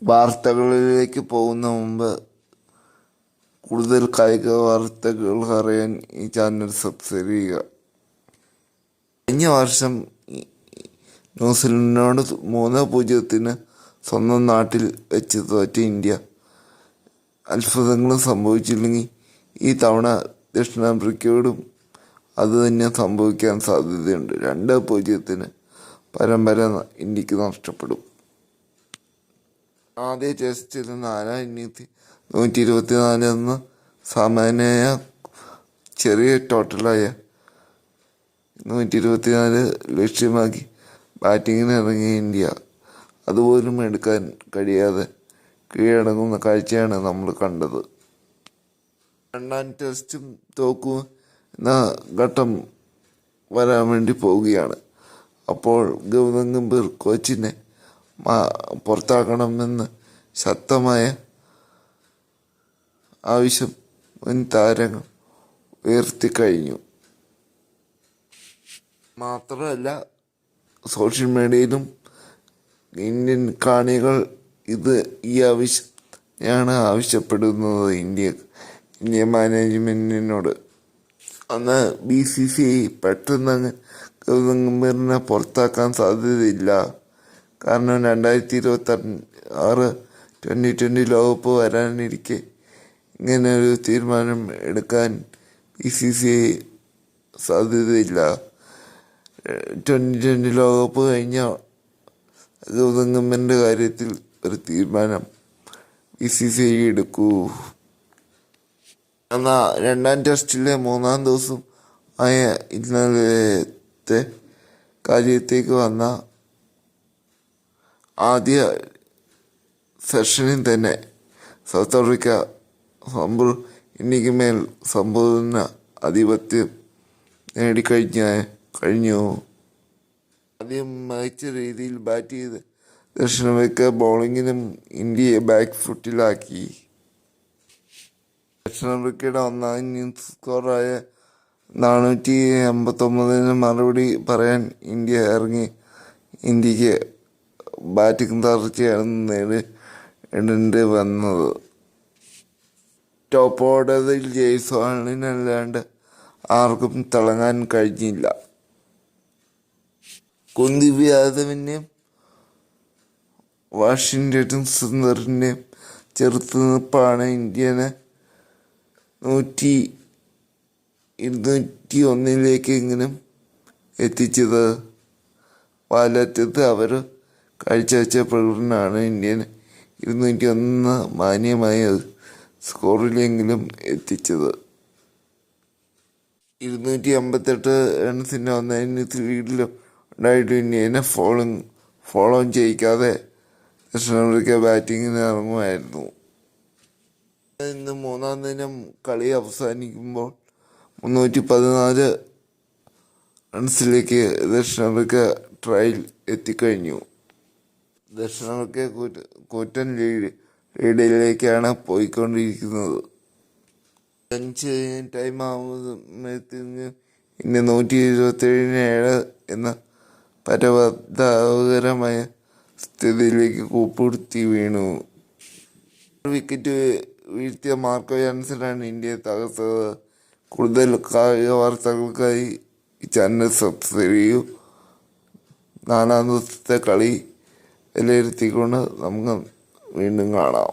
വാർത്തകളിലേക്ക് പോകുന്ന മുമ്പ് കൂടുതൽ കായിക വാർത്തകൾ അറിയാൻ ഈ ചാനൽ സബ്സ്ക്രൈബ് ചെയ്യുക. കഴിഞ്ഞ വർഷം ന്യൂസിലൻഡിനോട് 3-0 സ്വന്തം നാട്ടിൽ വെച്ച് തോറ്റ ഇന്ത്യ അത്ഭുതങ്ങളും സംഭവിച്ചില്ലെങ്കിൽ ഈ തവണ ദക്ഷിണാഫ്രിക്കയോടും അത് തന്നെ സംഭവിക്കാൻ സാധ്യതയുണ്ട്. 2-0 പരമ്പര ഇന്ത്യക്ക് നഷ്ടപ്പെടും. ആദ്യ ടെസ്റ്റിൽ 4 ഇന്നിംഗ്സിൽ 124 എന്ന സാമാന്യ ചെറിയ ടോട്ടലായ 124 ലക്ഷ്യമാക്കി ബാറ്റിങ്ങിന് ഇറങ്ങിയ ഇന്ത്യ അതുപോലും എടുക്കാൻ കഴിയാതെ കീഴടങ്ങുന്ന കാഴ്ചയാണ് നമ്മൾ കണ്ടത്. രണ്ടാം ടെസ്റ്റും തോക്കും എന്ന ഘട്ടം വരാൻ വേണ്ടി പോവുകയാണ്. അപ്പോൾ ഗൗതം ഗംഭീർ കോച്ചിനെ പുറത്താക്കണമെന്ന് ശക്തമായ ആവശ്യം മുൻ താരങ്ങൾ ഉയർത്തിക്കഴിഞ്ഞു. മാത്രമല്ല, സോഷ്യൽ മീഡിയയിലും ഇന്ത്യൻ കാണികൾ ഈ ആവശ്യമാണ് ആവശ്യപ്പെടുന്നത് ഇന്ത്യ മാനേജ്മെൻറ്റിനോട്. അന്ന് BCCI പെട്ടെന്ന് ഗൗതം ഗംഭീറിനെ പുറത്താക്കാൻ സാധ്യതയില്ല. കാരണം 2026 T20 ലോകകപ്പ് വരാനിരിക്കെ ഇങ്ങനെ ഒരു തീരുമാനം എടുക്കാൻ BCCI സാധ്യതയില്ല. 2020 ലോകകപ്പ് കഴിഞ്ഞ ഗൗതം ഗംഭീറിൻ്റെ കാര്യത്തിൽ ഒരു തീരുമാനം BCCI എടുക്കൂ. എന്നാൽ രണ്ടാം ടെസ്റ്റിലെ 3-ാം ദിവസം ആയ ഇന്നലത്തെ കാര്യത്തേക്ക് വന്ന ആദ്യ സെഷനിൽ തന്നെ സൗത്ത് ആഫ്രിക്ക ഇന്ത്യക്ക് മേൽ സമ്പൂർണ്ണ ആധിപത്യം നേടിക്കഴിഞ്ഞു. ആദ്യം മികച്ച രീതിയിൽ ബാറ്റ് ചെയ്ത് ദക്ഷിണാഫ്രിക്ക ബൗളിങ്ങിനും ഇന്ത്യയെ ബാക്ക് ഫുട്ടിലാക്കി. ദക്ഷിണാഫ്രിക്കയുടെ ഒന്നാം ഇന്നിംഗ്സ് സ്കോറായ 489 മറുപടി പറയാൻ ഇന്ത്യ ഇറങ്ങി. ഇന്ത്യക്ക് ബാറ്റിംഗ് തകർച്ചയാണ് നേരിടേണ്ടി വന്നത്. ടോപ്പ് ഓർഡറിൽ ജയ്സ്വാളിനല്ലാണ്ട് ആർക്കും തിളങ്ങാൻ കഴിഞ്ഞില്ല. കുൽദീപ് യാദവിൻ്റെയും വാഷിംഗ്ടൺ സുന്ദറിൻ്റെയും ചെറുത്തുനിൽപ്പാണ് ഇന്ത്യനെ 201 എത്തിച്ചത്. പാലറ്റത്ത് അവർ കാഴ്ചവെച്ച പ്രകടനമാണ് ഇന്ത്യനെ 201 മാന്യമായ സ്കോറിലെങ്കിലും എത്തിച്ചത്. 258 റൺസിൻ്റെ ഒന്നാം ഇന്നിംഗ്സ് ലീഡിലും ഉണ്ടായിട്ട് ഇന്ത്യനെ ഫോളോ ചെയ്യിക്കാതെ ദക്ഷിണാഫ്രിക്ക ബാറ്റിങ്ങിന് ഇറങ്ങുമായിരുന്നു. ഇന്ന് 3-ാം ദിനം കളി അവസാനിക്കുമ്പോൾ 314 റൺസിലേക്ക് ദക്ഷിണാഫ്രിക്ക ട്രയൽ എത്തിക്കഴിഞ്ഞു. ദക്ഷിണാഫ്രിക്ക കൂറ്റൻ ലീഡിലേക്കാണ് പോയിക്കൊണ്ടിരിക്കുന്നത്. 5 ടൈം ആകുമ്പോഴത്തേക്ക് ഇന്ത്യ 127 എന്ന പരമതാപകരമായ സ്ഥിതിയിലേക്ക് കൂപ്പുകുത്തി വീണു. വിക്കറ്റ് വീഴ്ത്തിയ മാർക്കോ ജോൺസനാണ് ഇന്ത്യയെ തകർത്തത്. കൂടുതൽ കായിക വാർത്തകൾക്കായി ഈ ചാനൽ സബ്സ്ക്രൈബ് ചെയ്യൂ. 4-ാം ദിവസത്തെ കളി വിലയിരുത്തിക്കൊണ്ട് നമുക്ക് വീണ്ടും കാണാം.